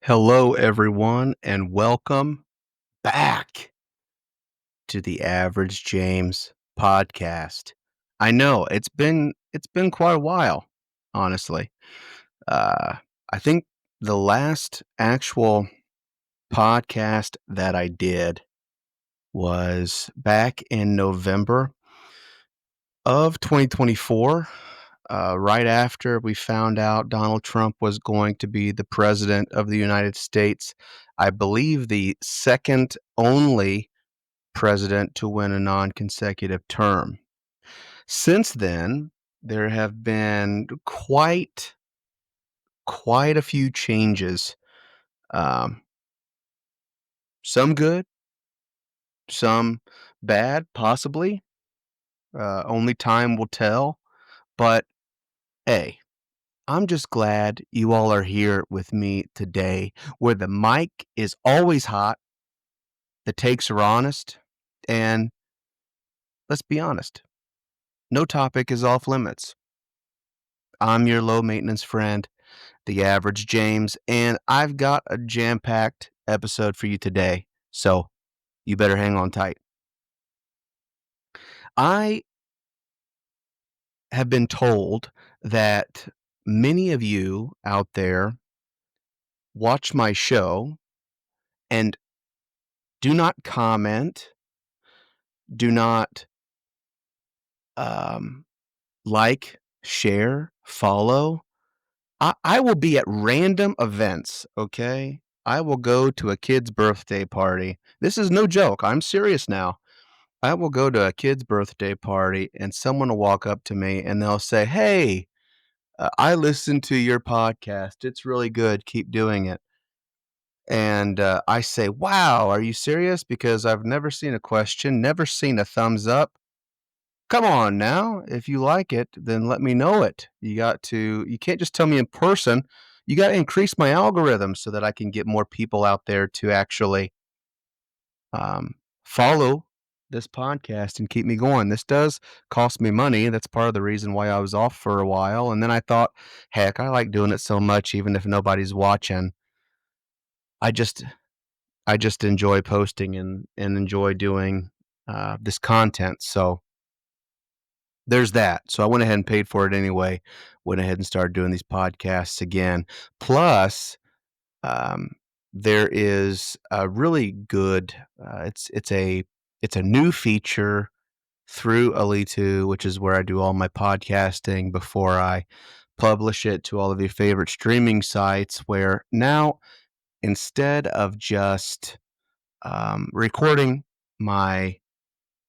Hello, everyone, and welcome back to the Average James podcast. I know it's been quite a while, honestly. Uh, I think the last actual podcast that I did was back in November of 2024, right after we found out Donald Trump was going to be the president of the United States. I believe the second only president to win a non-consecutive term. Since then, there have been quite a few changes. Um, some good, some bad, possibly. Only time will tell. But hey, I'm just glad you all are here with me today, where the mic is always hot, the takes are honest, and let's be honest, no topic is off limits. I'm your low maintenance friend, the average James, and I've got a jam packed episode for you today. So you better hang on tight. I have been told that many of you out there watch my show and do not comment, do not um, like, share, follow. I will be at random events, okay? I will go to a kid's birthday party. This is no joke. I'm serious now. I will go to a kid's birthday party and someone will walk up to me and they'll say, "Hey, I listened to your podcast. It's really good. Keep doing it." And I say, "Wow, are you serious? Because I've never seen a question, never seen a thumbs up. Come on now. If you like it, then let me know it. You can't just tell me in person. You got to increase my algorithm so that I can get more people out there to actually follow this podcast and keep me going. This does cost me money. That's part of the reason why I was off for a while. And then I thought, heck, I like doing it so much, even if nobody's watching. I just, I just enjoy posting and enjoy doing this content. So there's that. So I went ahead and paid for it anyway. Went ahead and started doing these podcasts again. Plus, um, there is a really good. It's a new feature through Alitu, which is where I do all my podcasting before I publish it to all of your favorite streaming sites. Where now, instead of just recording my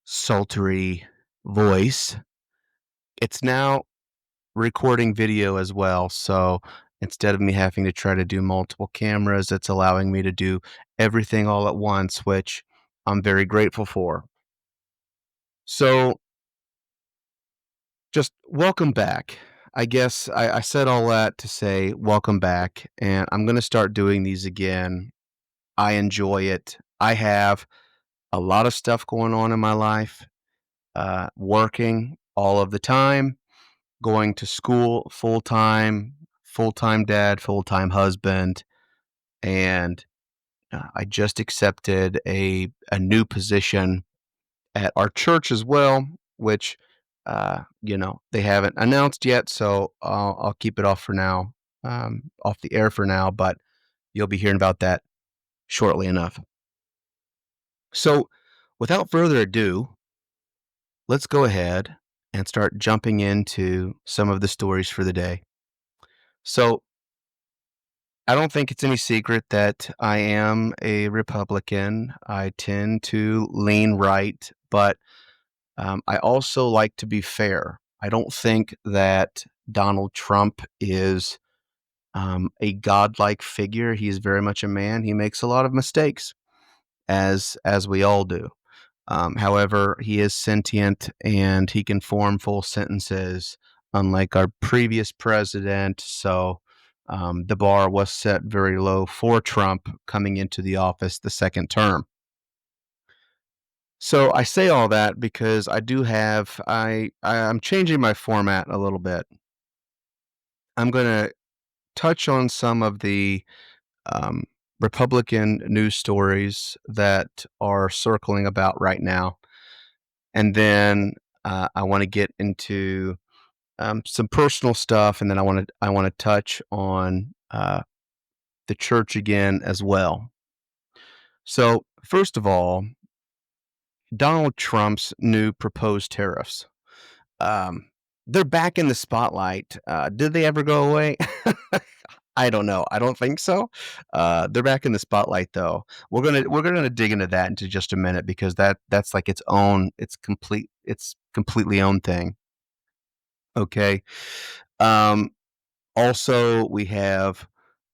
sultry voice, it's now recording video as well. So instead of me having to try to do multiple cameras, it's allowing me to do everything all at once, which I'm very grateful for. So just welcome back. I guess I said all that to say welcome back, and I'm going to start doing these again. I enjoy it. I have a lot of stuff going on in my life, working all of the time, going to school full time dad, full time husband, and I just accepted a new position at our church as well, which they haven't announced yet, so I'll keep it off for now, off the air for now, but you'll be hearing about that shortly enough. So, without further ado, let's go ahead and start jumping into some of the stories for the day. So, I don't think it's any secret that I am a Republican. I tend to lean right, but I also like to be fair. I don't think that Donald Trump is a godlike figure. He's very much a man. He makes a lot of mistakes, as we all do. However, he is sentient and he can form full sentences, unlike our previous president. So the bar was set very low for Trump coming into the office the second term. So I say all that because I do have I'm changing my format a little bit. I'm going to touch on some of the um, Republican news stories that are circling about right now. And then I want to get into some personal stuff, and then I want to touch on the church again as well. So first of all, Donald Trump's new proposed tariffs. Um, they're back in the spotlight. Did they ever go away? I don't know. I don't think so. They're back in the spotlight though. We're gonna dig into that into just a minute because that's like it's completely own thing. Okay. Um, Also we have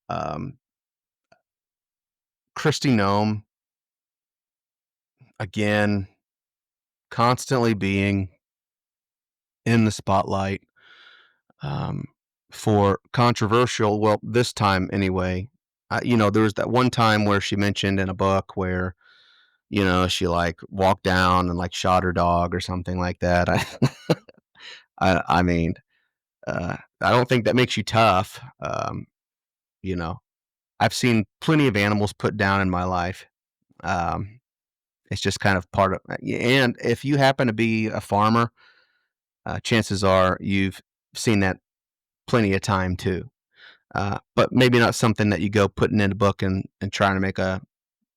um Christy Nome again constantly being in the spotlight um for controversial, well, this time anyway. There was that one time where she mentioned in a book where she, like, walked down and, like, shot her dog or something like that. I mean, I don't think that makes you tough, you know? I've seen plenty of animals put down in my life. Um, it's just kind of part of and if you happen to be a farmer, chances are you've seen that plenty of time too. But maybe not something that you go putting in a book and trying to make a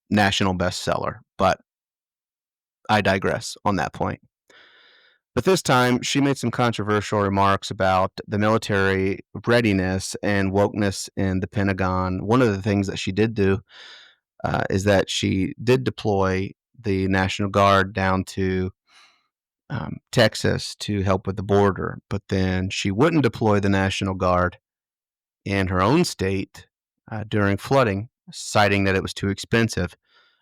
national bestseller, but I digress on that point. But this time, she made some controversial remarks about the military readiness and wokeness in the Pentagon. One of the things that she did do is that she did deploy the National Guard down to Texas to help with the border, but then she wouldn't deploy the National Guard in her own state during flooding, citing that it was too expensive.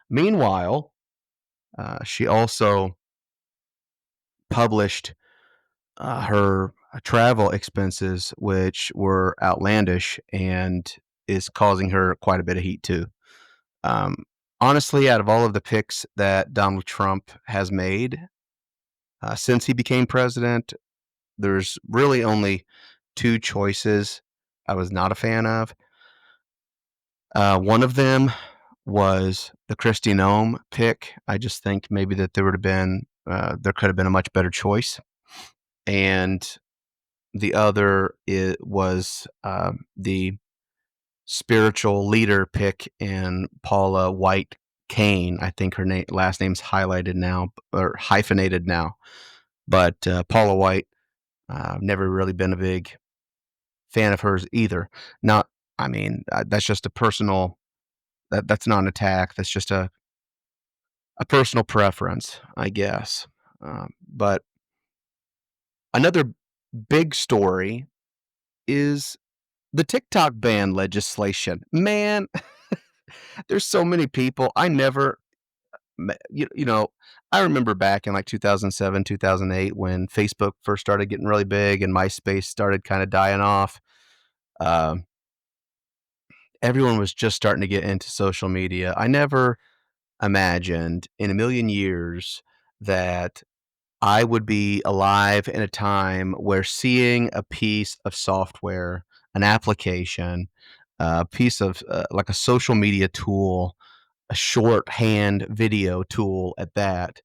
Meanwhile, she also published her travel expenses, which were outlandish and is causing her quite a bit of heat too. Um, Honestly, out of all of the picks that Donald Trump has made since he became president, there's really only two choices I was not a fan of. One of them was the Kristi Noem pick. I just think maybe that there could have been a much better choice, and the other was the spiritual leader pick in Paula White Kane. I think her last name's highlighted now or hyphenated now, but Paula White. Never really been a big fan of hers either. Not, I mean, that's just a personal. That's not an attack. That's just a personal preference, I guess. But another big story is the TikTok ban legislation. Man, there's so many people. I never, you know, I remember back in like 2007, 2008 when Facebook first started getting really big and MySpace started kind of dying off. Um, Everyone was just starting to get into social media. I never imagined in a million years that I would be alive in a time where seeing a piece of software, an application, a piece of like a social media tool, a shorthand video tool at that,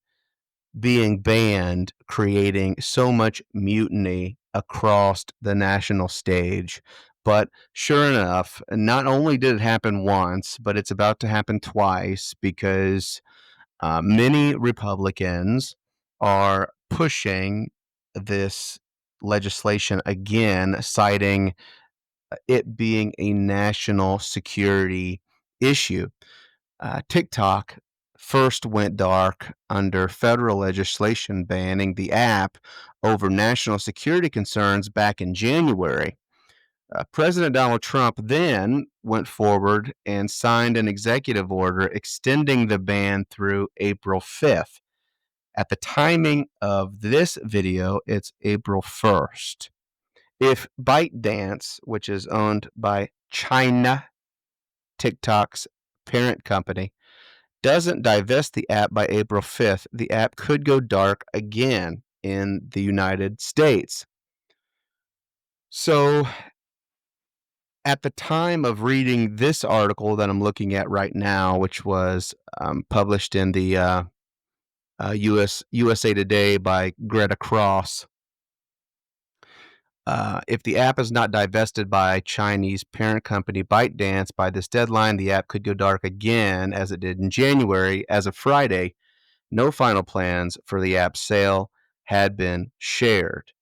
being banned, creating so much mutiny across the national stage. But sure enough, not only did it happen once, but it's about to happen twice because many Republicans are pushing this legislation again, citing it being a national security issue. TikTok first went dark under federal legislation banning the app over national security concerns back in January. President Donald Trump then went forward and signed an executive order extending the ban through April 5th. At the timing of this video, it's April 1st. If ByteDance, which is owned by China, TikTok's parent company, doesn't divest the app by April 5th, the app could go dark again in the United States. So at the time of reading this article that I'm looking at right now, which was published in the USA Today by Greta Cross, if the app is not divested by Chinese parent company ByteDance by this deadline, the app could go dark again, as it did in January. As of Friday, no final plans for the app's sale had been shared.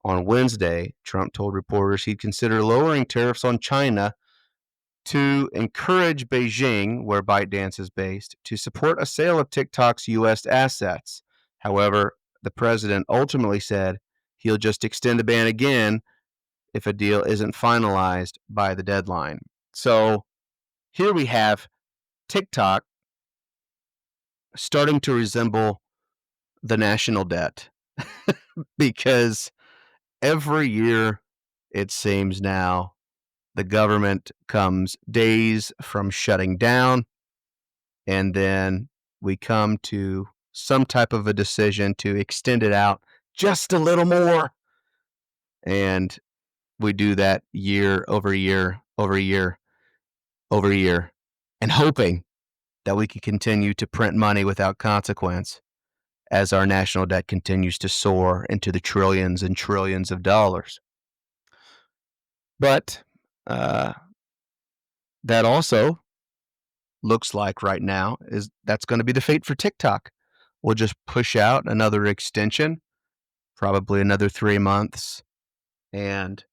On Wednesday, Trump told reporters he'd consider lowering tariffs on China to encourage Beijing, where ByteDance is based, to support a sale of TikTok's U.S. assets. However, the president ultimately said he'll just extend the ban again if a deal isn't finalized by the deadline. So here we have TikTok starting to resemble the national debt because every year, it seems now, the government comes days from shutting down, and then we come to some type of a decision to extend it out just a little more. And we do that year over year over year over year, and hoping that we can continue to print money without consequence as our national debt continues to soar into the trillions and trillions of dollars. But uh, that also looks like right now is that's going to be the fate for TikTok. We'll just push out another extension, probably another 3 months, and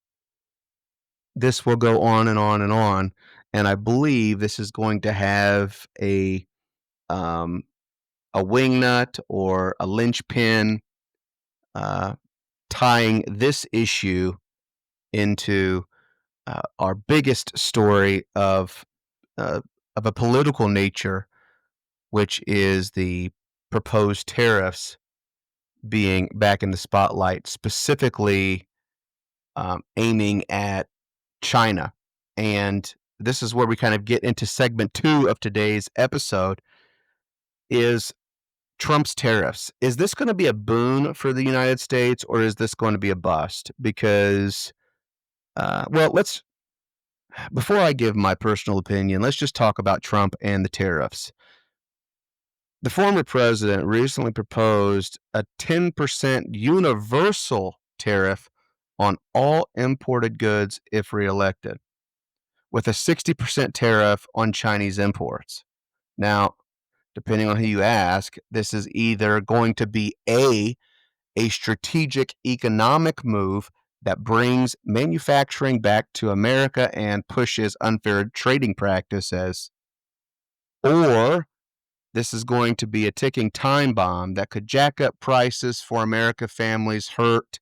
this will go on and on and on. And I believe this is going to have um, a wingnut or a linchpin uh, tying this issue into our biggest story uh, of a political nature, which is the proposed tariffs being back in the spotlight, specifically aiming at China. And this is where we kind of get into segment 2 of today's episode is Trump's tariffs. Is this going to be a boon for the United States, or is this going to be a bust? Because, well, let's before I give my personal opinion, let's just talk about Trump and the tariffs. The former president recently proposed a 10% universal tariff on all imported goods if reelected, with a 60% tariff on Chinese imports. Now, depending on who you ask, this is either going to be a strategic economic move that brings manufacturing back to America and pushes unfair trading practices, or this is going to be a ticking time bomb that could jack up prices for America families, hurt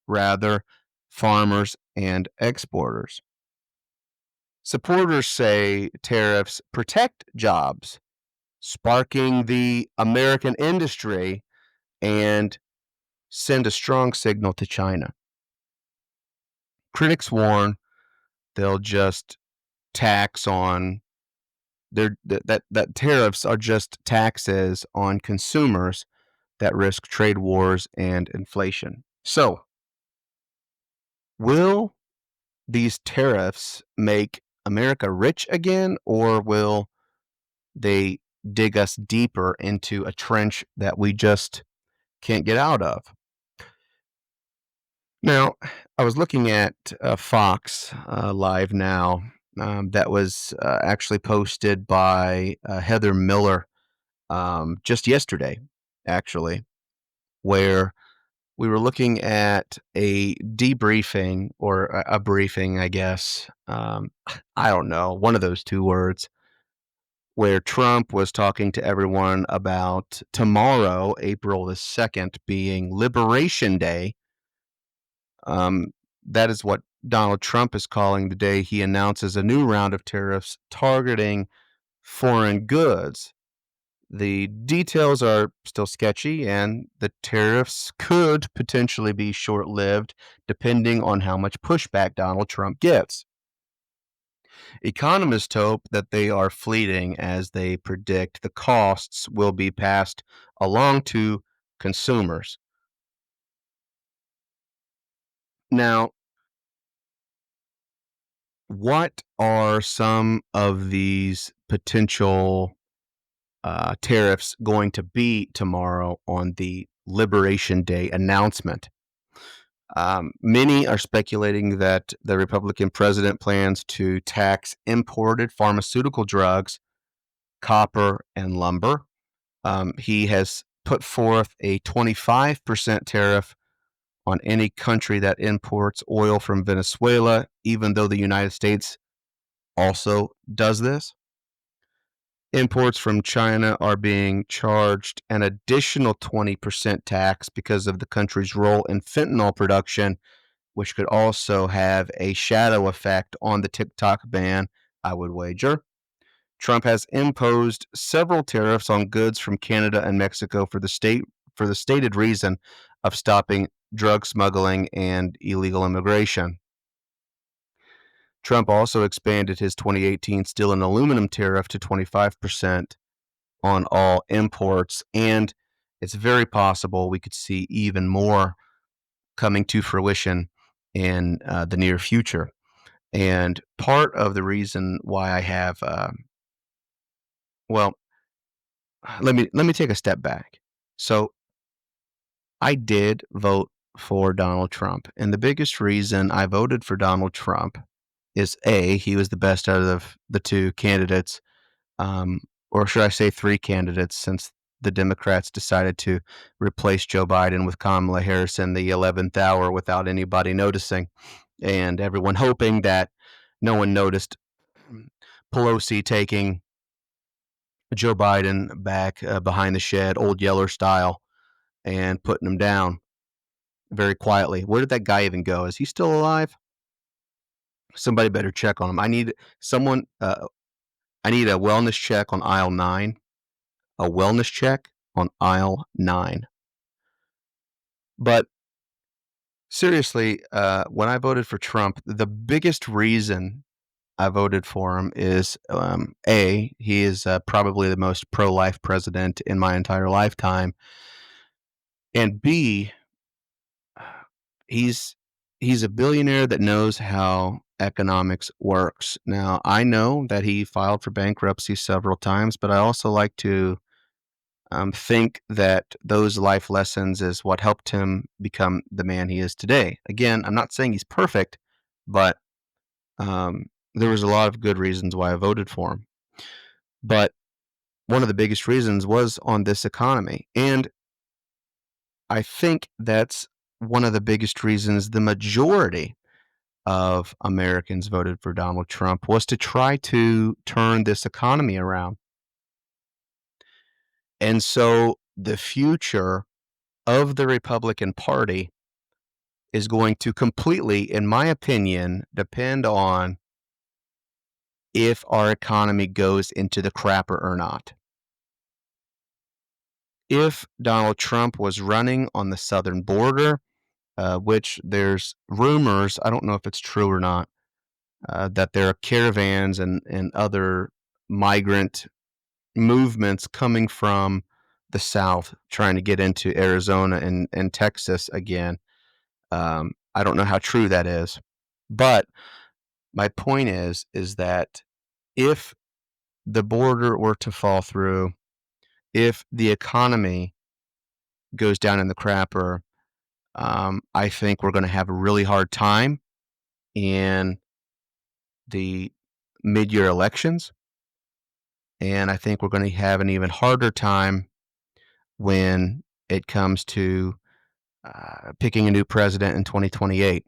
rather farmers and exporters. Supporters say tariffs protect jobs, sparking the American industry and send a strong signal to China. Critics warn they'll just tax on that tariffs are just taxes on consumers that risk trade wars and inflation. So, will these tariffs make America rich again, or will they dig us deeper into a trench that we just can't get out of? Now, I was looking at Fox Live Now. That was actually posted by Heather Miller just yesterday, actually, where we were looking at a debriefing or a briefing, I guess. I don't know, one of those two words, where Trump was talking to everyone about tomorrow, April the 2nd, being Liberation Day. Um, that is what Donald Trump is calling the day he announces a new round of tariffs targeting foreign goods. The details are still sketchy, and the tariffs could potentially be short lived depending on how much pushback Donald Trump gets. Economists hope that they are fleeting as they predict the costs will be passed along to consumers. Now, What are some of these potential tariffs going to be tomorrow on the Liberation Day announcement? Many are speculating that the Republican president plans to tax imported pharmaceutical drugs, copper, and lumber. He has put forth a 25% tariff on any country that imports oil from Venezuela, even though the United States also does this. Imports from China are being charged an additional 20% tax because of the country's role in fentanyl production, which could also have a shadow effect on the TikTok ban, I would wager. Trump has imposed several tariffs on goods from Canada and Mexico for the stated reason of stopping drug smuggling and illegal immigration. Trump also expanded his 2018 steel and aluminum tariff to 25% on all imports, and it's very possible we could see even more coming to fruition in the near future. And part of the reason why I have, well, let me take a step back. So I did vote for Donald Trump, and the biggest reason I voted for Donald Trump is A, he was the best out of the two candidates, um, or should I say three candidates, since the Democrats decided to replace Joe Biden with Kamala Harris in the 11th hour without anybody noticing, and everyone hoping that no one noticed Pelosi taking Joe Biden back behind the shed, old Yeller style, and putting him down very quietly. Where did that guy even go? Is he still alive? Somebody better check on him. I need someone. I need a wellness check on aisle 9. A wellness check on aisle 9. But seriously, when I voted for Trump, the biggest reason I voted for him is A, he is probably the most pro life president in my entire lifetime. And B, he's he's a billionaire that knows how economics works. Now, I know that he filed for bankruptcy several times, but I also like to think that those life lessons is what helped him become the man he is today. Again, I'm not saying he's perfect, but there was a lot of good reasons why I voted for him. But one of the biggest reasons was on this economy. And I think that's one of the biggest reasons the majority of Americans voted for Donald Trump was to try to turn this economy around. And so the future of the Republican Party is going to completely, in my opinion, depend on if our economy goes into the crapper or not. If Donald Trump was running on the southern border, which there's rumors, I don't know if it's true or not, that there are caravans and other migrant movements coming from the South trying to get into Arizona and Texas again. I don't know how true that is. But my point is that if the border were to fall through, if the economy goes down in the crapper, I think we're going to have a really hard time in the mid-year elections, and I think we're going to have an even harder time when it comes to picking a new president in 2028.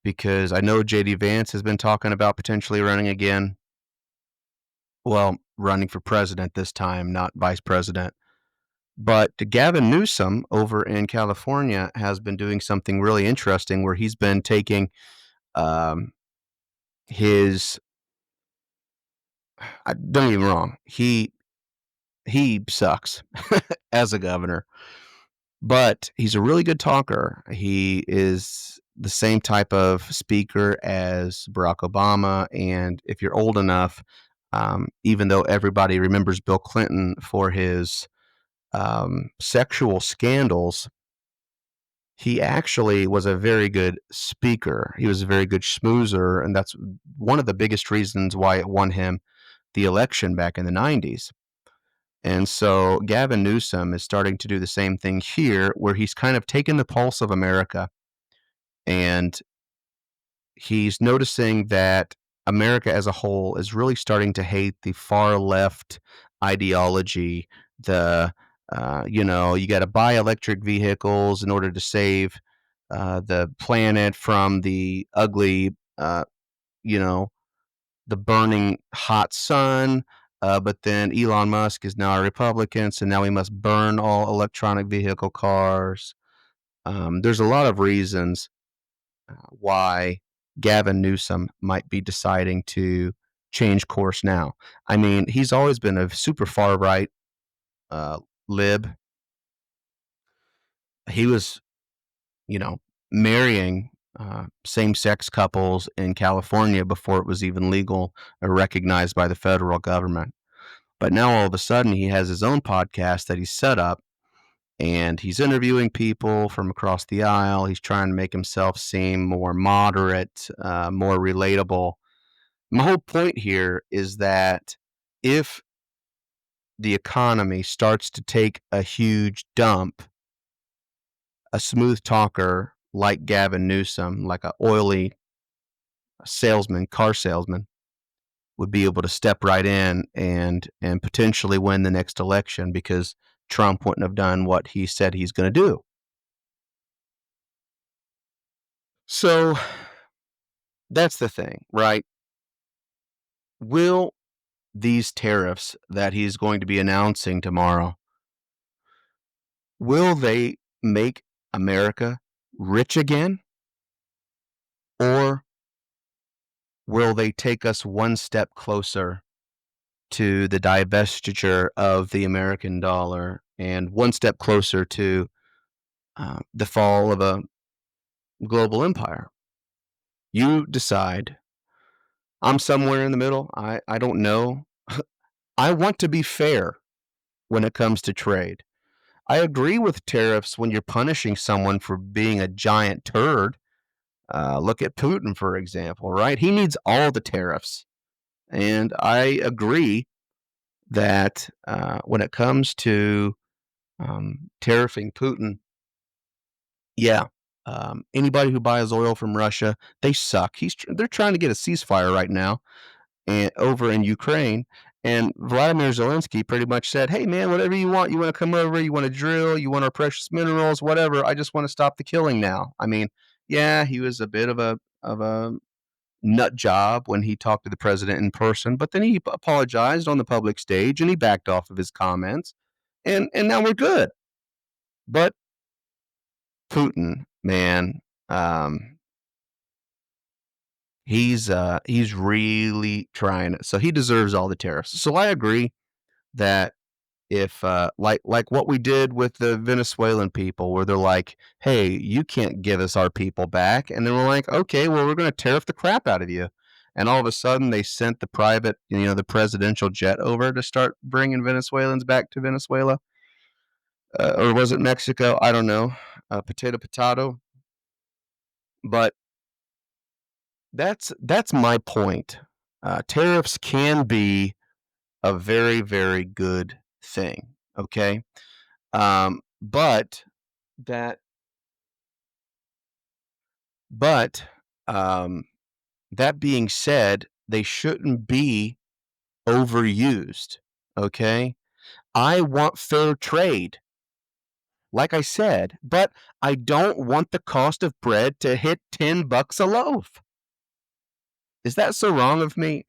Because I know JD Vance has been talking about potentially running again. Well, running for president this time, not vice president. But Gavin Newsom over in California has been doing something really interesting where he's been taking um, his. Don't get me wrong, he sucks as a governor, but he's a really good talker. He is the same type of speaker as Barack Obama, and if you're old enough, even though everybody remembers Bill Clinton for his sexual scandals, He actually was a very good speaker. He was a very good schmoozer, and that's one of the biggest reasons why it won him the election back in the 90s. And so Gavin Newsom is starting to do the same thing here, where he's kind of taken the pulse of America and he's noticing that America as a whole is really starting to hate the far left ideology. You got to buy electric vehicles in order to save the planet from the ugly, you know, the burning hot sun. But then Elon Musk is now a Republican, so now we must burn all electronic vehicle cars. There's a lot of reasons why Gavin Newsom might be deciding to change course now. I mean, he's always been a super far right uh, lib. He was, you know, marrying same sex couples in California before it was even legal or recognized by the federal government. But now all of a sudden he has his own podcast that he's set up and he's interviewing people from across the aisle. He's trying to make himself seem more moderate, more relatable. My whole point here is that if the economy starts to take a huge dump, a smooth talker like Gavin Newsom, like a oily salesman, car salesman, would be able to step right in and potentially win the next election because Trump wouldn't have done what he said he's going to do. So that's the thing, right? Will these tariffs that he's going to be announcing tomorrow, will they make America rich again? Or will they take us one step closer to the divestiture of the American dollar and one step closer to the fall of a global empire? You decide. I'm somewhere in the middle. I don't know. I want to be fair when it comes to trade. I agree with tariffs when you're punishing someone for being a giant turd. Look at Putin, for example, right? He needs all the tariffs. And I agree that when it comes to tariffing Putin, yeah, anybody who buys oil from Russia, they suck. They're trying to get a ceasefire right now and over in Ukraine. And Vladimir Zelensky pretty much said, "Hey, man, whatever you want. You want to come over? You want to drill? You want our precious minerals? Whatever. I just want to stop the killing now." I mean, yeah, he was a bit of a nut job when he talked to the president in person, but then he apologized on the public stage and he backed off of his comments, and now we're good. But Putin, man, um, he's really trying it, so he deserves all the tariffs. So I agree that if like what we did with the Venezuelan people, where they're like, "Hey, you can't give us our people back," and then we're like, "Okay, well, we're going to tariff the crap out of you." And all of a sudden, they sent the private, the presidential jet over to start bringing Venezuelans back to Venezuela, or was it Mexico? I don't know. Potato, potato. But that's my point. Tariffs can be a very, very good thing. Okay, but that but um, that being said, they shouldn't be overused. Okay, I want fair trade, like I said, but I don't want the cost of bread to hit $10 a loaf. Is that so wrong of me?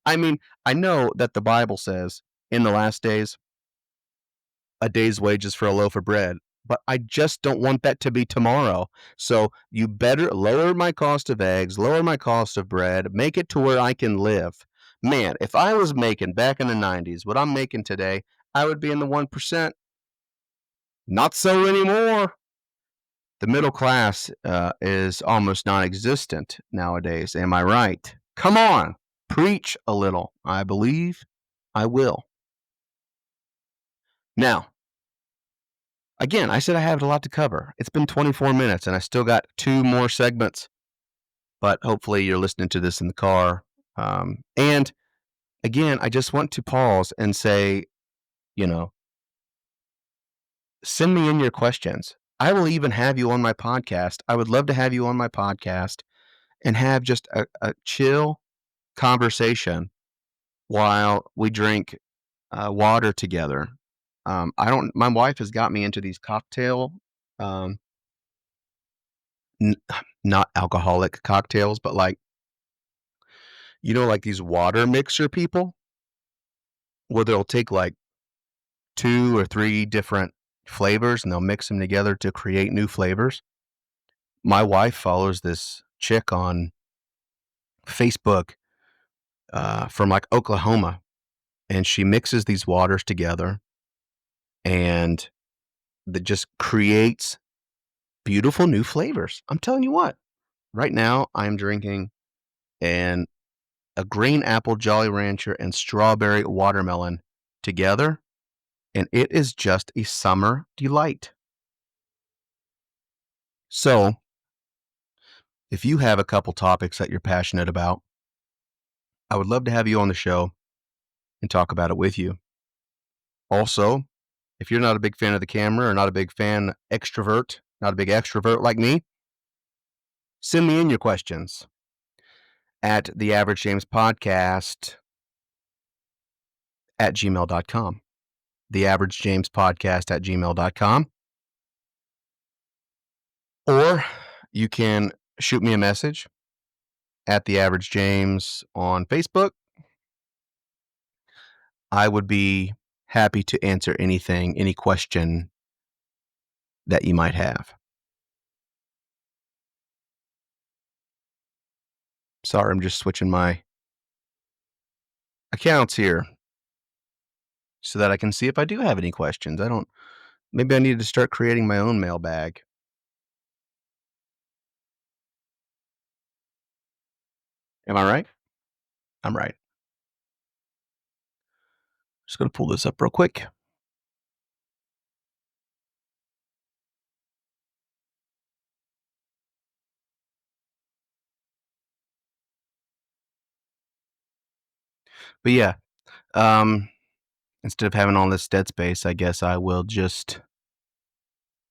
I mean, I know that the Bible says in the last days, a day's wages for a loaf of bread, but I just don't want that to be tomorrow. So you better lower my cost of eggs, lower my cost of bread, make it to where I can live. Man, if I was making back in the 90s what I'm making today, I would be in the 1%. Not so anymore. The middle class is almost non existent nowadays. Am I right? Come on, preach a little. I believe I will. Now, Again, I said I have a lot to cover. It's been 24 minutes and I still got 2 more segments, but hopefully you're listening to this in the car. And again, I just want to pause and say, you know, send me in your questions. I will even have you on my podcast. I would love to have you on my podcast and have just a chill conversation while we drink water together. I don't. My wife has got me into these cocktail, um, n- not alcoholic cocktails, but like like these water mixer people, where they'll take like 2 or 3 different flavors and they'll mix them together to create new flavors. My wife follows this chick on Facebook from like Oklahoma, and she mixes these waters together and that just creates beautiful new flavors. I'm telling you what, right now I'm drinking an a green apple Jolly Rancher and strawberry watermelon together, and it is just a summer delight. So, if you have a couple topics that you're passionate about, I would love to have you on the show and talk about it with you. Also, if you're not a big fan of the camera or not a big not a big extrovert like me, send me in your questions at the average James podcast at gmail.com. The average James podcast at gmail.com. Or you can shoot me a message at the average James on Facebook. I would be happy to answer any question that you might have. Sorry, I'm just switching my accounts here so that I can see if I do have any questions. Maybe I need to start creating my own mailbag. Am I right? I'm right. Just going to pull this up real quick. But yeah, um, instead of having all this dead space, I guess I will just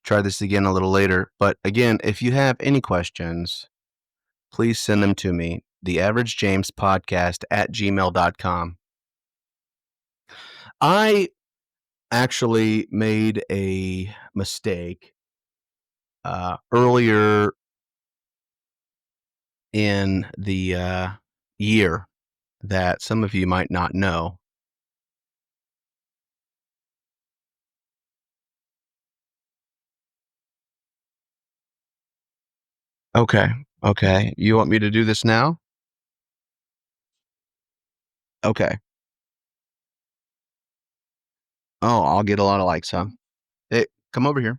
try this again a little later. But again, if you have any questions, please send them to me. The Average James Podcast at gmail.com. I actually made a mistake earlier in the year that some of you might not know. Okay. Okay. You want me to do this now? Okay. Oh, I'll get a lot of likes, huh? Hey, come over here.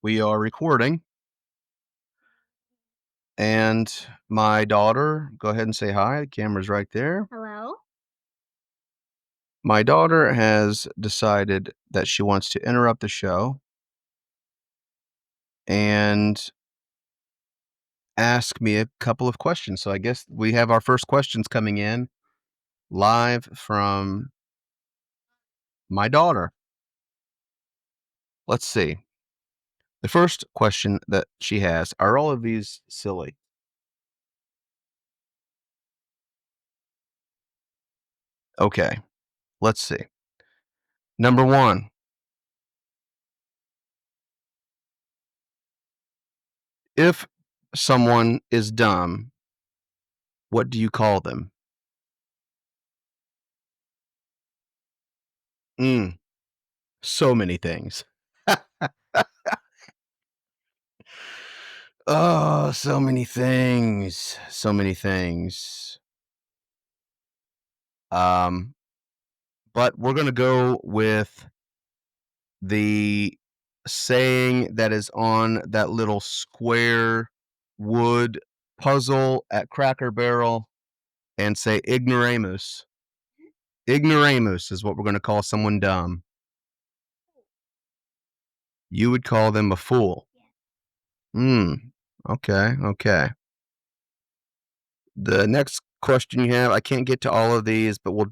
We are recording, and my daughter, go ahead and say hi. The camera's right there. Hello? My daughter has decided that she wants to interrupt the show and ask me a couple of questions. So I guess we have our first questions coming in live from my daughter. Let's see. The first question that she has, are all of these silly? Okay, let's see. Number one, if someone is dumb, what do you call them? Mm, so many things. Oh, so many things. So many things. Um, but we're going to go with the saying that is on that little square wood puzzle at Cracker Barrel and say ignoramus. Ignoramus is what we're going to call someone dumb. You would call them a fool. Hmm. Okay. Okay. The next question you have, I can't get to all of these, but we'll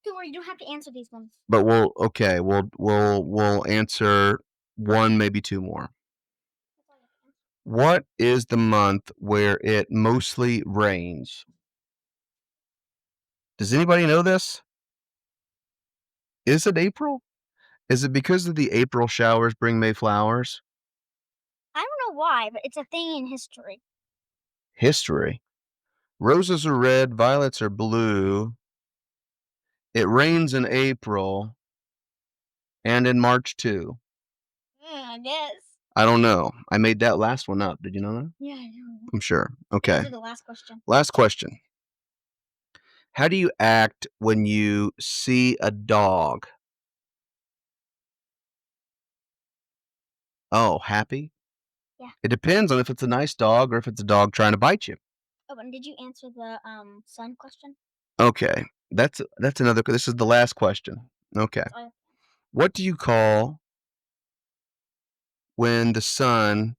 Don't worry, you don't have to answer these ones. okay, we'll answer one, maybe two more. That's all you have to answer. What is the month where it mostly rains? Does anybody know this? Is it April? Is it because of the April showers bring May flowers? I don't know why, but it's a thing in history. History. Roses are red, violets are blue. It rains in April and in March too. I guess. I don't know. I made that last one up. Did you know that? Yeah, I know. I'm sure. Okay. Answer the last question. Last question. How do you act when you see a dog? Oh, happy? Yeah. It depends on if it's a nice dog or if it's a dog trying to bite you. Oh, and did you answer the sun question? Okay. That's another this is the last question. Okay. That's all. What do you call when the sun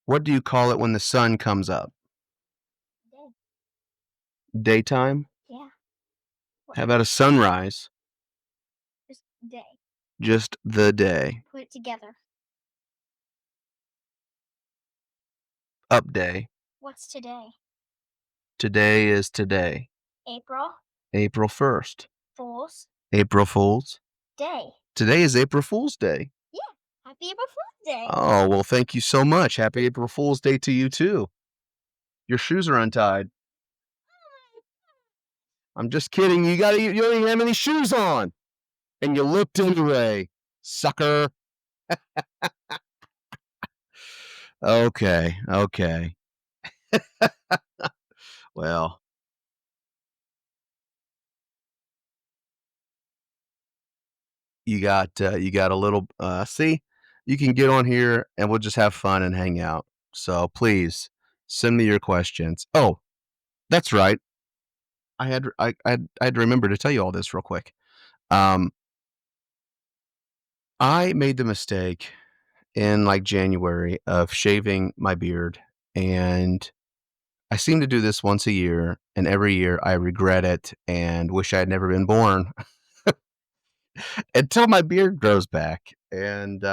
what do you call it when the sun comes up? Day. Daytime? Yeah. What? How about a sunrise? Just day. Just the day. Put it together. Up day. What's today? Today is today. April April 1st. Fool's April Fools. Day. Today is April Fool's Day. Yeah. Happy April Fool's Day. Oh, well, thank you so much. Happy April Fool's Day to you too. Your shoes are untied. I'm just kidding. You don't even have any shoes on. And you looked anyway, sucker. Okay, okay. Well, you got a little see, you can get on here and we'll just have fun and hang out. So please send me your questions. Oh, that's right. I had to remember to tell you all this real quick. Um, I made the mistake in like January of shaving my beard, and I seem to do this once a year, and every year I regret it and wish I had never been born until my beard grows back. And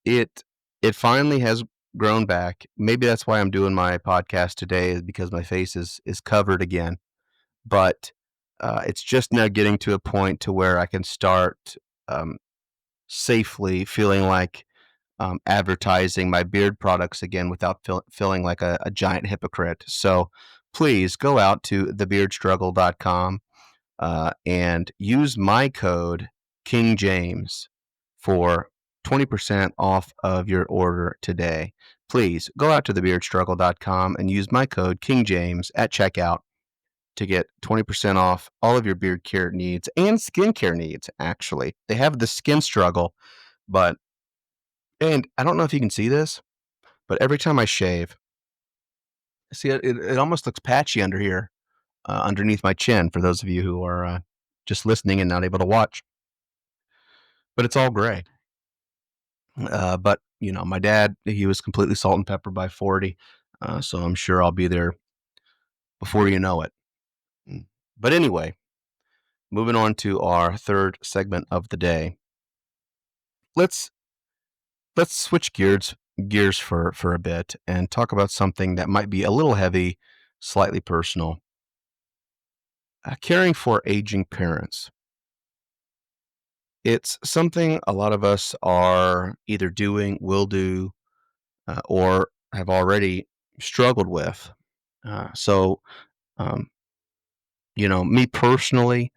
it it finally has grown back. Maybe that's why I'm doing my podcast today, is because my face is covered again. But it's just now getting to a point to where I can start um, safely feeling like advertising my beard products again without feeling like a giant hypocrite. So please go out to thebeardstruggle.com and use my code King James for 20% off of your order today. Please go out to thebeardstruggle.com and use my code King James at checkout to get 20% off all of your beard care needs and skincare needs, actually. They have the skin struggle, but and I don't know if you can see this, but every time I shave, see it almost looks patchy under here, underneath my chin. For those of you who are just listening and not able to watch, but it's all gray. But you know, my dad, he was completely salt and pepper by 40, so I'm sure I'll be there before you know it. Mm. But anyway, moving on to our third segment of the day. Let's let's switch gears for a bit and talk about something that might be a little heavy, slightly personal. Caring for aging parents. It's something a lot of us are either doing, will do, or have already struggled with. So, um, me personally,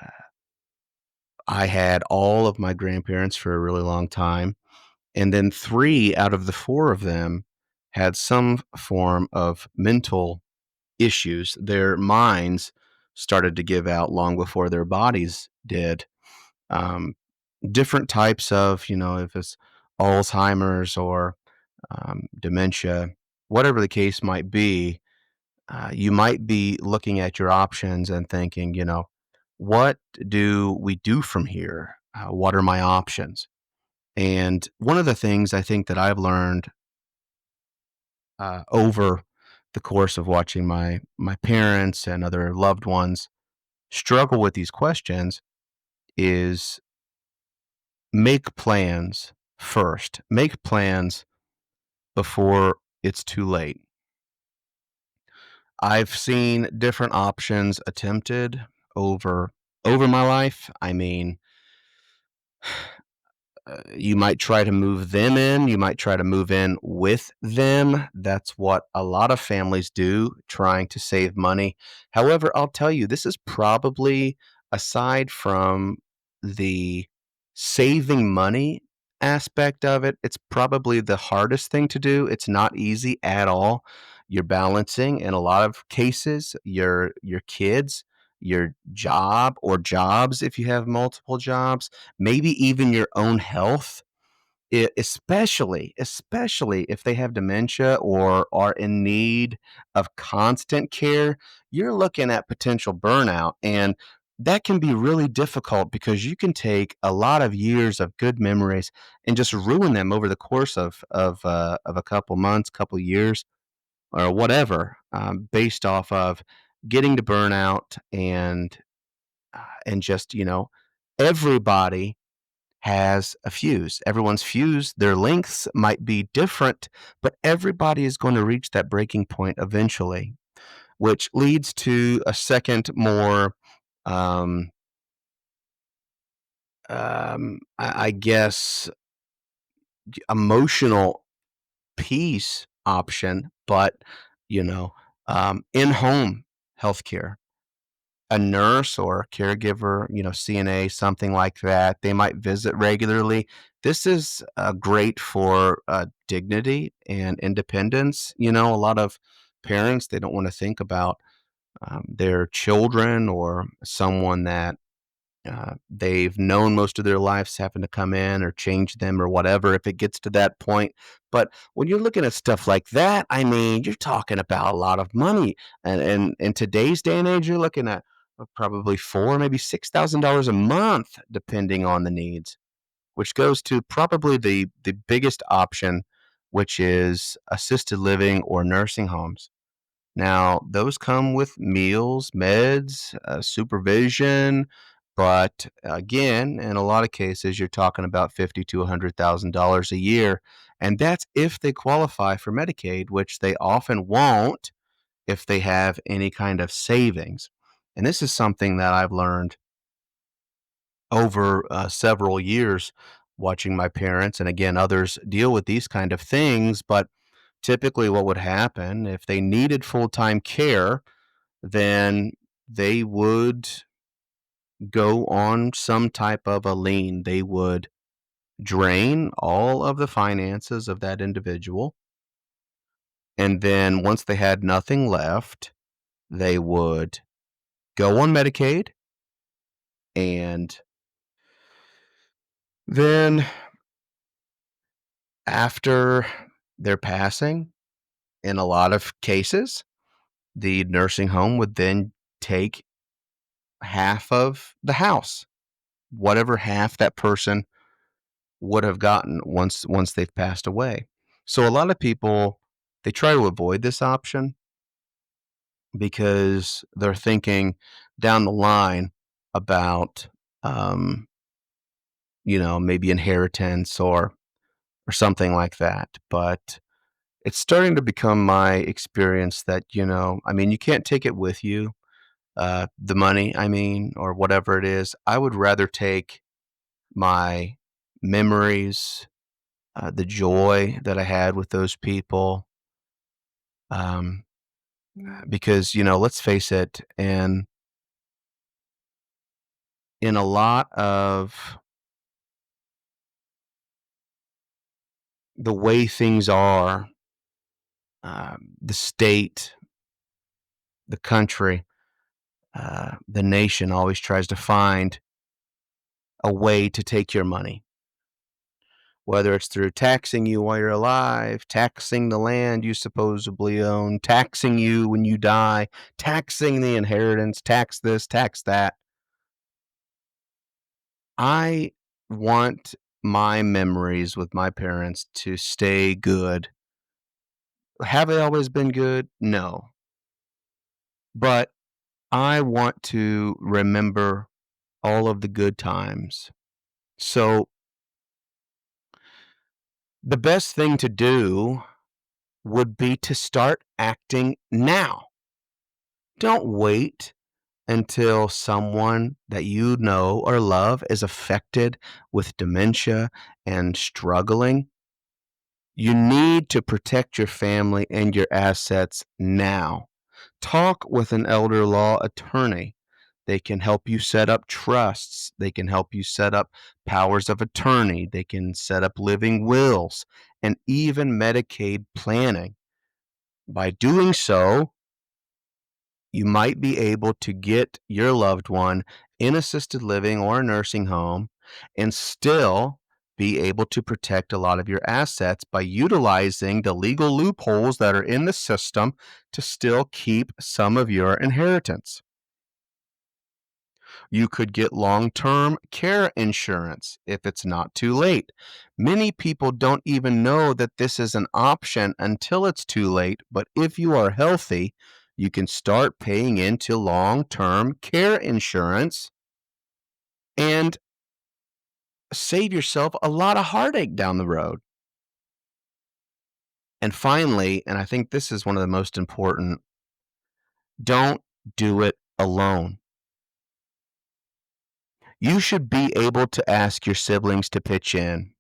uh, I had all of my grandparents for a really long time. And then three out of the four of them had some form of mental issues. Their minds started to give out long before their bodies did. Um, Different types of, if it's Alzheimer's or dementia, whatever the case might be, you might be looking at your options and thinking, what do we do from here? What are my options? And one of the things I think that I've learned over the course of watching my parents and other loved ones struggle with these questions is make plans first. Make plans before it's too late. I've seen different options attempted over my life. I mean, you might try to move them in, you might try to move in with them. That's what a lot of families do, trying to save money. However, I'll tell you, this is probably, aside from the saving money aspect of it, it's probably the hardest thing to do. It's not easy at all. You're balancing, in a lot of cases, your kids, your job or jobs if you have multiple jobs, maybe even your own health, especially if they have dementia or are in need of constant care. You're looking at potential burnout, and that can be really difficult because you can take a lot of years of good memories and just ruin them over the course of a couple months, couple years, or whatever, based off of getting to burnout and just, everybody has a fuse. Everyone's fuse, their lengths might be different, but everybody is going to reach that breaking point eventually, which leads to a second, more, um, I guess, emotional peace option, but, you know, in home healthcare. A nurse or a caregiver, CNA, something like that. They might visit regularly. This is great for dignity and independence. A lot of parents, they don't want to think about their children or someone that they've known most of their lives having to come in or change them or whatever if it gets to that point. But when you're looking at stuff like that, I mean, you're talking about a lot of money. And in today's day and age, you're looking at probably four, maybe $6,000 a month, depending on the needs, which goes to probably the biggest option, which is assisted living or nursing homes. Now, those come with meals, meds, supervision, but again, in a lot of cases, you're talking about fifty to $100,000 a year, and that's if they qualify for Medicaid, which they often won't if they have any kind of savings. And this is something that I've learned over several years watching my parents and again others deal with these kind of things. But typically, what would happen if they needed full time care, then they would go on some type of a lien. They would drain all of the finances of that individual. And then once they had nothing left, they would go on Medicaid. And then after their passing, in a lot of cases, the nursing home would then take half of the house, whatever half that person would have gotten once they've passed away. So a lot of people, they try to avoid this option because they're thinking down the line about um, maybe inheritance or something like that. But it's starting to become my experience that, I mean, you can't take it with you, the money, I mean, or whatever it is. I would rather take my memories, the joy that I had with those people, um, because, let's face it, and in a lot of the way things are, the state, the country, the nation always tries to find a way to take your money, whether it's through taxing you while you're alive, taxing the land you supposedly own, taxing you when you die, taxing the inheritance, tax this, tax that. I want my memories with my parents to stay good. Have they always been good? No. But I want to remember all of the good times. So, the best thing to do would be to start acting now. Don't wait until someone that you know or love is affected with dementia and struggling. You need to protect your family and your assets now. Talk with an elder law attorney. They can help you set up trusts. They can help you set up powers of attorney. They can set up living wills and even Medicaid planning. By doing so, you might be able to get your loved one in assisted living or a nursing home and still be able to protect a lot of your assets by utilizing the legal loopholes that are in the system to still keep some of your inheritance. You could get long term care insurance if it's not too late. Many people don't even know that this is an option until it's too late, but if you are healthy, you can start paying into long term care insurance and save yourself a lot of heartache down the road. And finally, and I think this is one of the most important, don't do it alone. You should be able to ask your siblings to pitch in.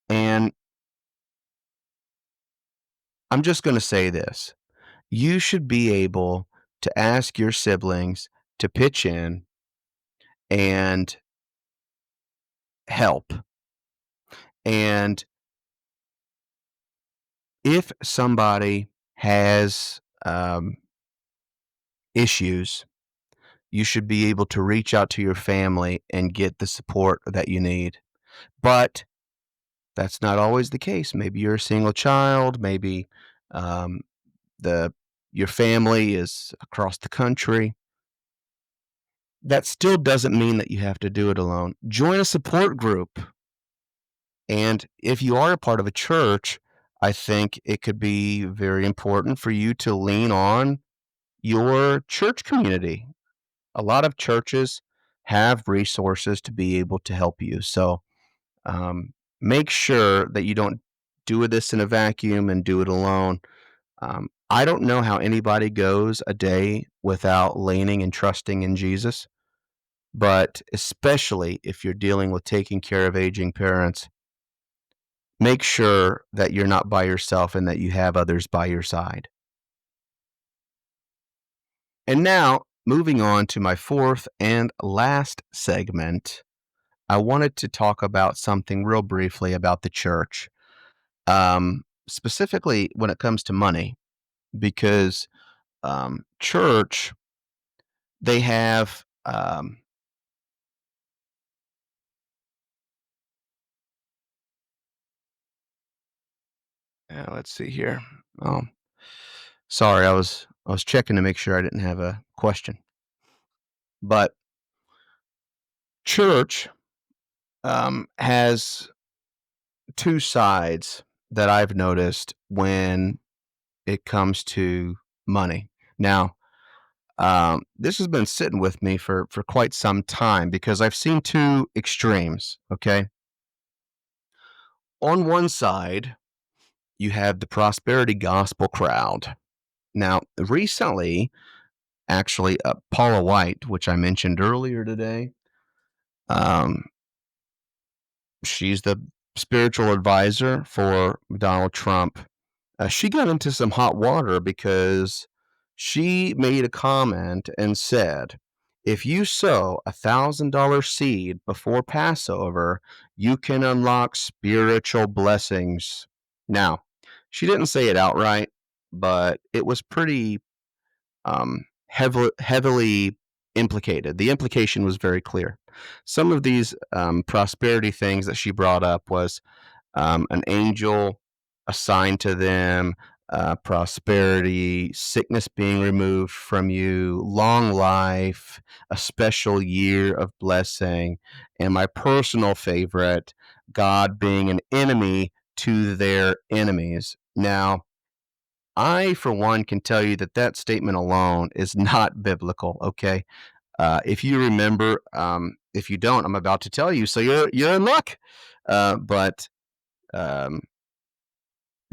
And I'm just going to say this: you should be able to ask your siblings to pitch in and help. And if somebody has issues, you should be able to reach out to your family and get the support that you need. But that's not always the case. Maybe you're a single child. Maybe um, the your family is across the country. That still doesn't mean that you have to do it alone. Join a support group. And if you are a part of a church, I think it could be very important for you to lean on your church community. A lot of churches have resources to be able to help you. So um, make sure that you don't do this in a vacuum and do it alone. I don't know how anybody goes a day without leaning and trusting in Jesus, but especially if you're dealing with taking care of aging parents, make sure that you're not by yourself and that you have others by your side. And now, moving on to my fourth and last segment, I wanted to talk about something real briefly about the church, specifically when it comes to money, because church, they have, let's see here. Oh, sorry, I was checking to make sure I didn't have a question. But church has two sides that I've noticed when it comes to money. Now, this has been sitting with me for quite some time because I've seen two extremes. Okay, on one side, you have the prosperity gospel crowd. Now, recently, actually, Paula White, which I mentioned earlier today, um, she's the spiritual advisor for Donald Trump. She got into some hot water because she made a comment and said, if you sow $1,000 seed before Passover, you can unlock spiritual blessings. Now, she didn't say it outright, but it was pretty heavily implicated. The implication was very clear. Some of these prosperity things that she brought up was an angel assigned to them, prosperity, sickness being removed from you, long life, a special year of blessing, and my personal favorite, God being an enemy to their enemies. Now, I, for one, can tell you that that statement alone is not biblical. Okay, if you remember, if you don't, I'm about to tell you, so you're in luck. But um,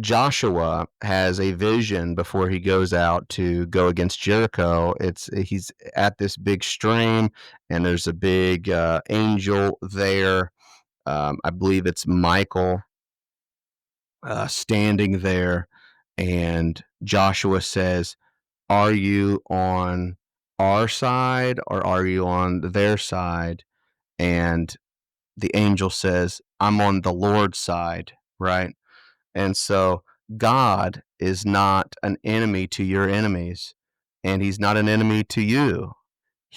Joshua has a vision before he goes out to go against Jericho. He's at this big stream, and there's a big angel there. I believe it's Michael standing there, and Joshua says, "Are you on our side or are you on their side?" And the angel says, "I'm on the Lord's side," right? And so God is not an enemy to your enemies, and he's not an enemy to you.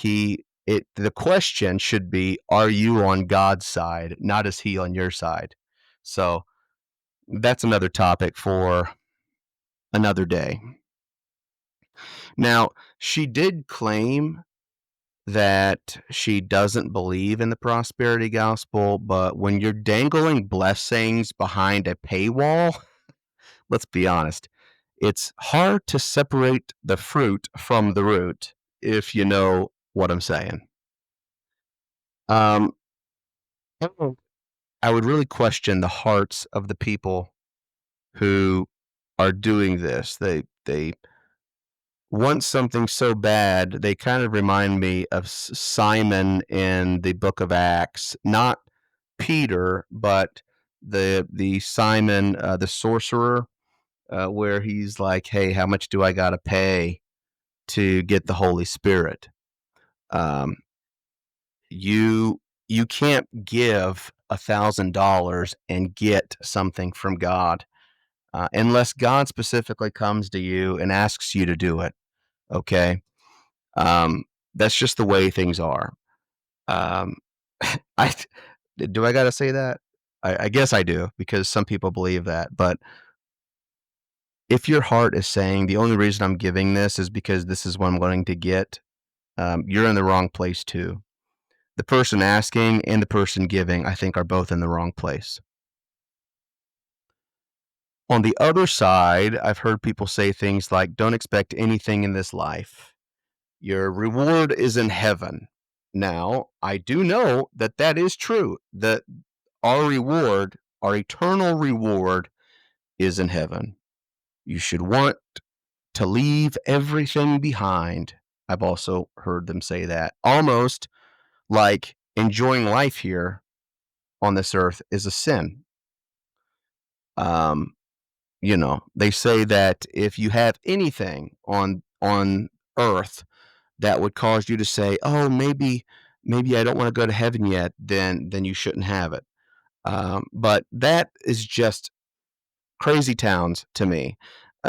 The question should be, are you on God's side, not is he on your side? So that's another topic for another day. Now, she did claim that she doesn't believe in the prosperity gospel, but when you're dangling blessings behind a paywall, let's be honest, it's hard to separate the fruit from the root, if you know what I'm saying. Um, I would really question the hearts of the people who are doing this. They want something so bad. They kind of remind me of Simon in the book of Acts, not Peter, but the Simon, the sorcerer, where he's like, "Hey, how much do I got to pay to get the Holy Spirit?" Um, you can't give $1,000 and get something from God unless God specifically comes to you and asks you to do it. Okay, that's just the way things are. Um, I do I gotta say that? I guess I do because some people believe that. But if your heart is saying the only reason I'm giving this is because this is what I'm going to get, you're in the wrong place too. The person asking and the person giving, I think, are both in the wrong place. On the other side, I've heard people say things like, don't expect anything in this life. Your reward is in heaven. Now, I do know that that is true, that our reward, our eternal reward, is in heaven. You should want to leave everything behind. I've also heard them say that. Almost like enjoying life here on this earth is a sin. Um, they say that if you have anything on earth that would cause you to say, "Oh, maybe I don't want to go to heaven yet," then you shouldn't have it. But that is just crazy towns to me.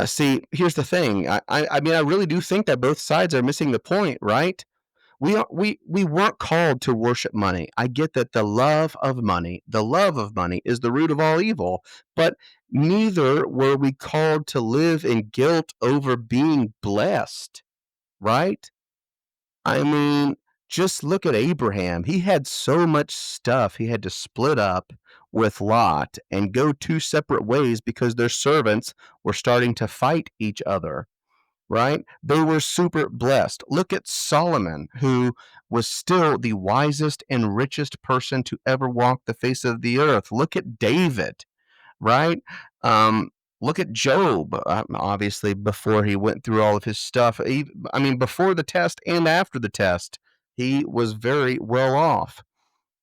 See, here's the thing. I mean, I really do think that both sides are missing the point, right? We weren't called to worship money. I get that the love of money is the root of all evil, but neither were we called to live in guilt over being blessed, right? I mean, just look at Abraham. He had so much stuff he had to split up with Lot and go two separate ways because their servants were starting to fight each other, right? They were super blessed. Look at Solomon, who was still the wisest and richest person to ever walk the face of the earth. Look at David, right? Um, Look at Job, obviously, before he went through all of his stuff. I mean, before the test and after the test, he was very well off.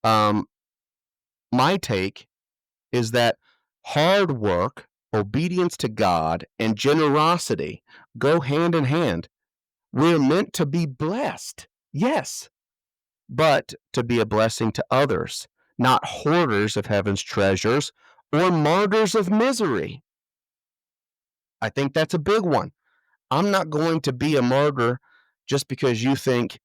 Um, my take is that hard work, obedience to God, and generosity go hand in hand. We're meant to be blessed, yes, but to be a blessing to others, not hoarders of heaven's treasures or martyrs of misery. I think that's a big one. I'm not going to be a martyr just because you think,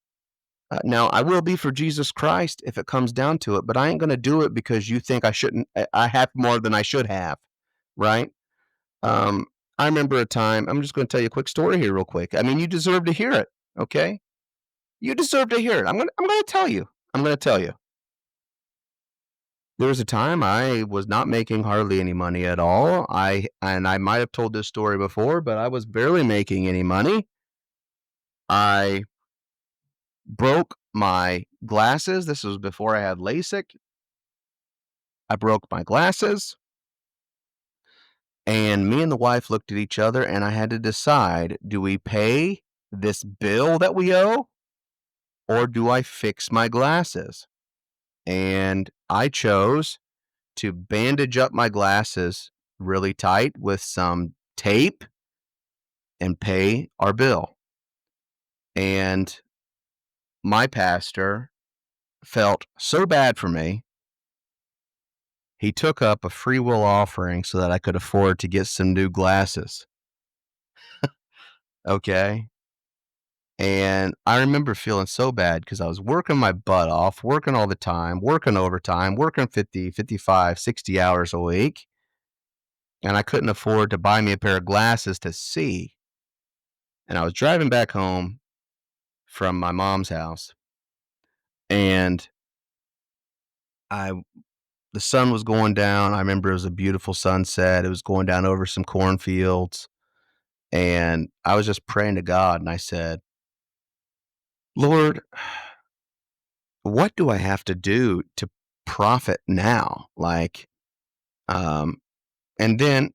now I will be for Jesus Christ if it comes down to it, but I ain't going to do it because you think I shouldn't, I have more than I should have, right? Um, I remember a time I'm just gonna tell you a quick story here real quick. I mean, you deserve to hear it, okay? You deserve to hear it. I'm gonna tell you. I'm gonna tell you. There was a time I was not making hardly any money at all. I might have told this story before, but I was barely making any money. I broke my glasses. This was before I had LASIK. I broke my glasses, and me and the wife looked at each other, and I had to decide, do we pay this bill that we owe, or do I fix my glasses? And I chose to bandage up my glasses really tight with some tape and pay our bill. And my pastor felt so bad for me, he took up a free will offering so that I could afford to get some new glasses. Okay. And I remember feeling so bad because I was working my butt off, working all the time, working overtime, working 50, 55, 60 hours a week. And I couldn't afford to buy me a pair of glasses to see. And I was driving back home from my mom's house, and I the sun was going down. I remember it was a beautiful sunset. It was going down over some cornfields, and I was just praying to God, and I said, "Lord, what do I have to do to profit now?" Um, and then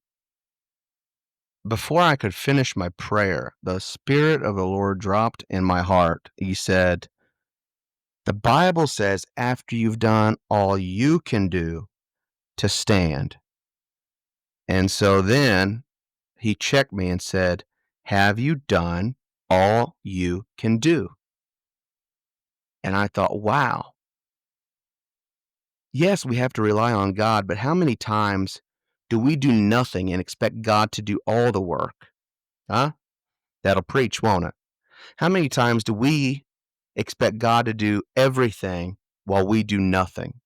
before I could finish my prayer, the Spirit of the Lord dropped in my heart. He said, "The Bible says after you've done all you can do to stand." And so then he checked me and said, "Have you done all you can do?" And I thought, wow, yes, we have to rely on God, but how many times do we do nothing and expect God to do all the work? Huh? That'll preach, won't it? How many times do we expect God to do everything while we do nothing?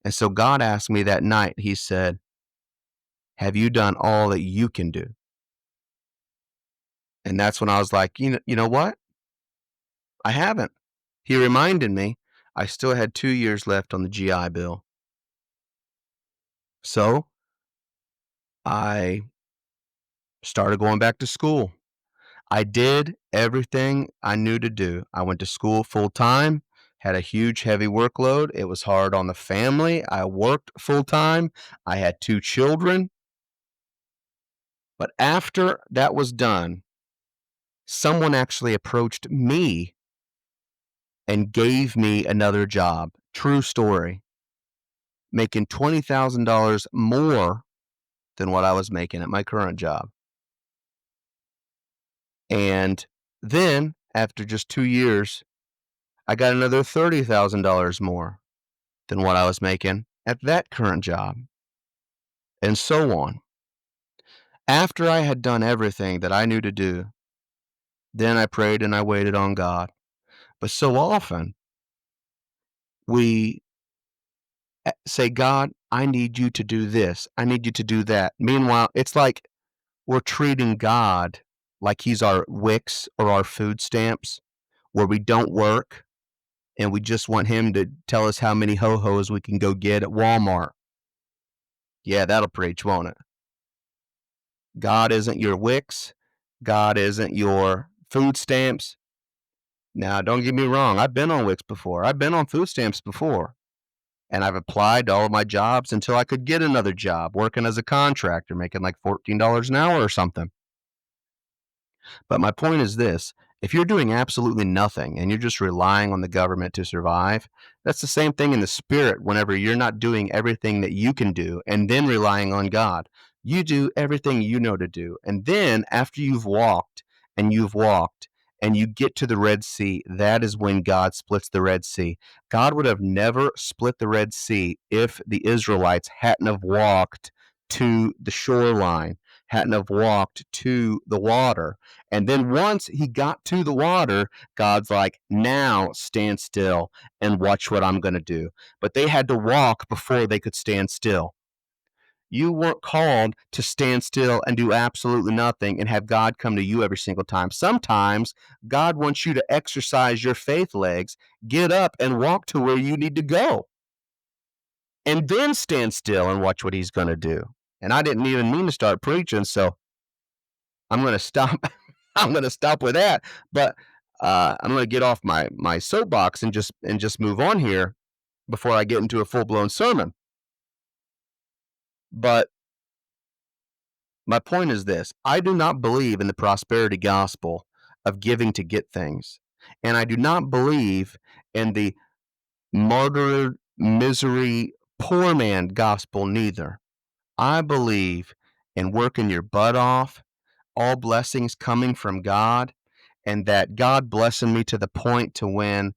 And so God asked me that night, he said, "Have you done all that you can do?" And that's when I was like, you know what? I haven't. He reminded me I still had 2 years left on the GI Bill. So I started going back to school. I did everything I knew to do. I went to school full time, had a huge, heavy workload. It was hard on the family. I worked full time. I had 2 children. But after that was done, someone actually approached me and gave me another job. True story. Making $20,000 more than what I was making at my current job. And then after just 2 years, I got another $30,000 more than what I was making at that current job, and so on. After I had done everything that I knew to do, then I prayed and I waited on God. But so often we say, "God, I need you to do this. I need you to do that." Meanwhile, it's like we're treating God like he's our Wix or our food stamps, where we don't work and we just want him to tell us how many ho-hos we can go get at Walmart. Yeah, that'll preach, won't it? God isn't your Wix. God isn't your food stamps. Now, don't get me wrong. I've been on Wix before. I've been on food stamps before. And I've applied to all of my jobs until I could get another job working as a contractor, making like $14 an hour or something. But my point is this: if you're doing absolutely nothing and you're just relying on the government to survive, that's the same thing in the spirit whenever you're not doing everything that you can do and then relying on God. You do everything you know to do. And then after you've walked and you get to the Red Sea, that is when God splits the Red Sea. God would have never split the Red Sea if the Israelites hadn't have walked to the shoreline, hadn't have walked to the water. And then once he got to the water, God's like, now stand still and watch what I'm going to do. But they had to walk before they could stand still. You weren't called to stand still and do absolutely nothing and have God come to you every single time. Sometimes God wants you to exercise your faith legs, get up and walk to where you need to go, and then stand still and watch what he's going to do. And I didn't even mean to start preaching, so I'm going to stop. I'm going to stop with that. But I'm going to get off my soapbox and just move on here before I get into a full blown sermon. But my point is this: I do not believe in the prosperity gospel of giving to get things, and I do not believe in the martyr, misery, poor man gospel neither. I believe in working your butt off, all blessings coming from God, and that God blessing me to the point to when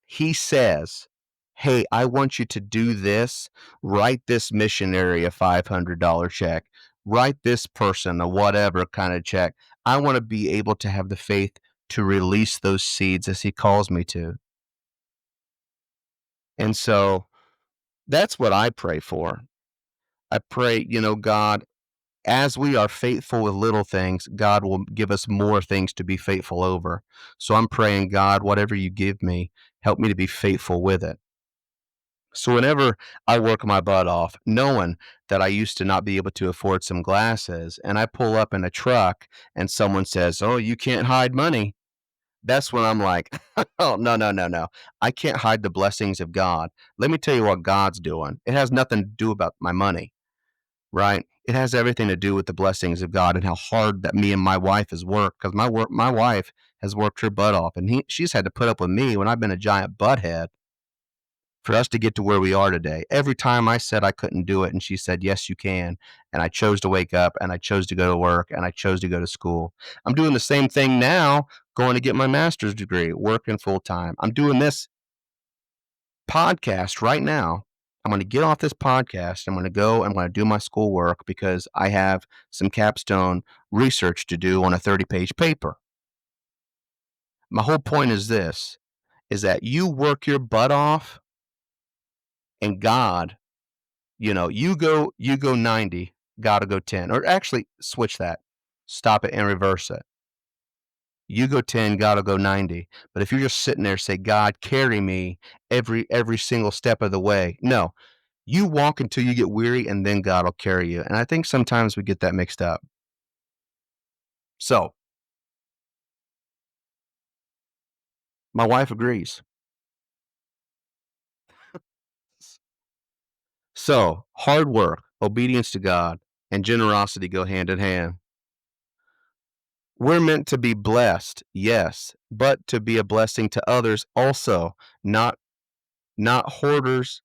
he says, "Hey, I want you to do this. Write this missionary a $500 check. Write this person a whatever kind of check." I want to be able to have the faith to release those seeds as he calls me to. And so that's what I pray for. I pray, God, as we are faithful with little things, God will give us more things to be faithful over. So I'm praying, God, whatever you give me, help me to be faithful with it. So whenever I work my butt off, knowing that I used to not be able to afford some glasses, and I pull up in a truck and someone says, "Oh, you can't hide money." That's when I'm like, "Oh, no, no, no, no. I can't hide the blessings of God. Let me tell you what God's doing. It has nothing to do about my money, right? It has everything to do with the blessings of God and how hard that me and my wife has worked, because my wife has worked her butt off, and she's had to put up with me when I've been a giant butthead for us to get to where we are today. Every time I said I couldn't do it, and she said, "Yes, you can." And I chose to wake up, and I chose to go to work, and I chose to go to school. I'm doing the same thing now, going to get my master's degree, working full time. I'm doing this podcast right now. I'm going to get off this podcast. I'm going to go. I'm going to do my schoolwork because I have some capstone research to do on a 30-page paper. My whole point is this, is that you work your butt off and God, you go 90, gotta go 10. Or actually switch that. Stop it and reverse it. You go 10, gotta go 90. But if you're just sitting there, say, "God, carry me every single step of the way." No. You walk until you get weary and then God will carry you. And I think sometimes we get that mixed up. So my wife agrees. So hard work, obedience to God, and generosity go hand in hand. We're meant to be blessed, yes, but to be a blessing to others also, not hoarders.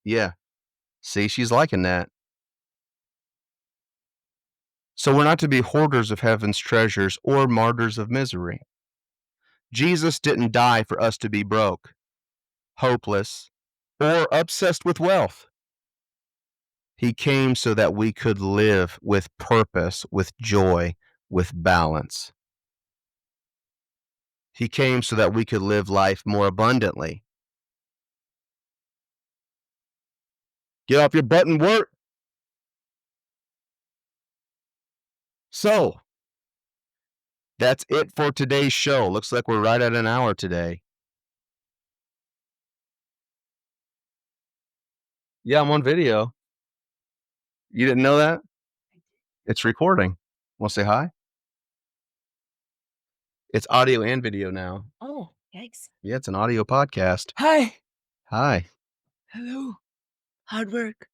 Yeah. See, she's liking that. So we're not to be hoarders of heaven's treasures or martyrs of misery. Jesus didn't die for us to be broke, hopeless, or obsessed with wealth. He came so that we could live with purpose, with joy, with balance. He came so that we could live life more abundantly. Get off your butt and work. So, that's it for today's show. Looks like we're right at an hour today. Yeah, I'm on video. You didn't know that? It's recording. Want to say hi? It's audio and video now. Oh, yikes. Yeah, it's an audio podcast. Hi. Hi. Hello. Hard work.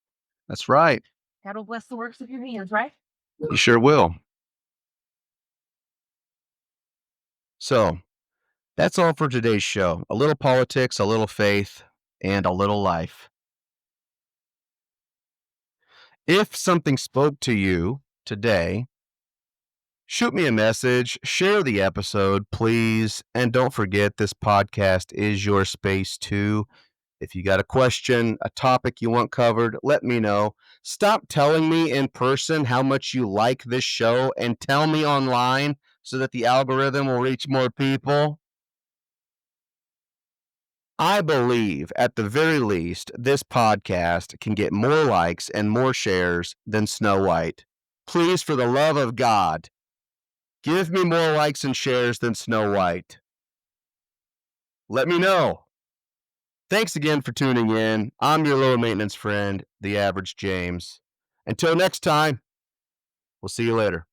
That's right. God will bless the works of your hands, right? You sure will. So, that's all for today's show. A little politics, a little faith, and a little life. If something spoke to you today, shoot me a message, share the episode, please. And don't forget, this podcast is your space too. If you got a question, a topic you want covered, let me know. Stop telling me in person how much you like this show and tell me online so that the algorithm will reach more people. I believe, at the very least, this podcast can get more likes and more shares than Snow White. Please, for the love of God, give me more likes and shares than Snow White. Let me know. Thanks again for tuning in. I'm your low maintenance friend, the average James. Until next time, we'll see you later.